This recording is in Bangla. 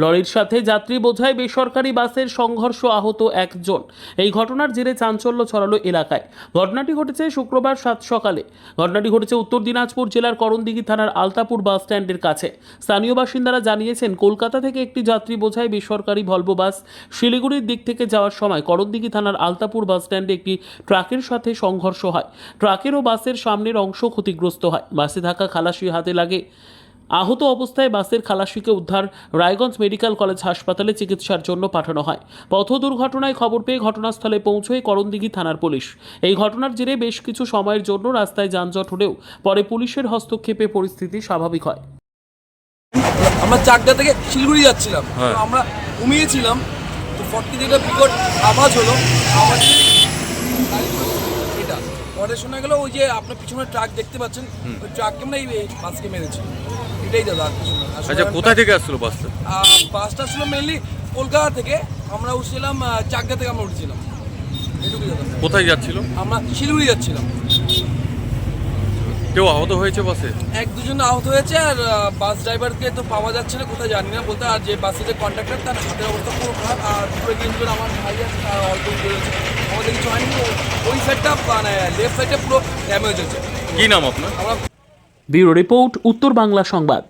লরির সাথে যাত্রী বোঝাই বেসরকারি বাসের সংঘর্ষ, আহত একজন। এই ঘটনার জেরে চাঞ্চল্য ছড়ালো এলাকায়। ঘটনাটি ঘটেছে শুক্রবার সাত সকালে। ঘটনাটি ঘটেছে উত্তর দিনাজপুর জেলার করণদিঘি থানার আলতাপুর বাস স্ট্যান্ডের কাছে। স্থানীয় বাসিন্দারা জানিয়েছেন, কলকাতা থেকে একটি যাত্রী বোঝাই বেসরকারি ভলভো বাস শিলিগুড়ির দিক থেকে যাওয়ার সময় করণদিঘি থানার আলতাপুর বাস স্ট্যান্ডে একটি ট্রাকের সাথে সংঘর্ষ হয়। ট্রাকের ও বাসের সামনের অংশ ক্ষতিগ্রস্ত হয়। বাসে থাকা খালাসি হাতে লাগে। আহত অবস্থায় বাসের খালাসিকে উদ্ধার রায়গঞ্জ মেডিকেল কলেজ হাসপাতালে চিকিৎসার জন্য পাঠানো হয়। পথ দুর্ঘটনায় খবর পেয়ে ঘটনাস্থলে পৌঁছয় করণদিঘি থানার পুলিশ। এই ঘটনার জেরে বেশ কিছু সময়ের জন্য রাস্তায় যানজট হলেও পরে পুলিশের হস্তক্ষেপে পরিস্থিতি স্বাভাবিক হয়। আমরা চাকদা থেকে শিলিগুড়ি যাচ্ছিলাম, তো আমরা ঘুমিয়েছিলাম, তো 40 থেকে বিকট আওয়াজ হলো। আওয়াজ এটা পরে শোনা গেল ওই যে আপনার পিছনে ট্রাক দেখতে পাচ্ছেন, ওই ট্রাককে আমরা এই বাসকে মেরেছি। এটাই দাদা, আর কিছু না। আচ্ছা, কোথা থেকে আসছিল বাসটা? বাসটা ছিল মেনলি কলকাতা থেকে, আমরা উঠছিলাম চাকদা থেকে আমরা উঠছিলাম। এটুকুই দাদা। কোথায় যাচ্ছিল? আমরা শিলিগুড়ি যাচ্ছিলাম। কেউ আহত হয়েছে বাসে? এক দুজন আহত হয়েছে, আর বাস ড্রাইভারকে তো পাওয়া যাচ্ছে না, কোথায় জানি না বলতে। আর যে বাসের যে কন্ডাক্টর, তার হাতের অবস্থা পুরো খারাপ। আর পুরো তিনজন আমার ভাই আছে, তার অল্প হয়েছে। আমাদের কিছু হয়নি, ওই সাইডটা মানে লেফট সাইডটা পুরো ড্যামেজ হয়েছে। কি নাম আপনার? আমরা ব্যুরো রিপোর্ট, উত্তর বাংলা সংবাদ।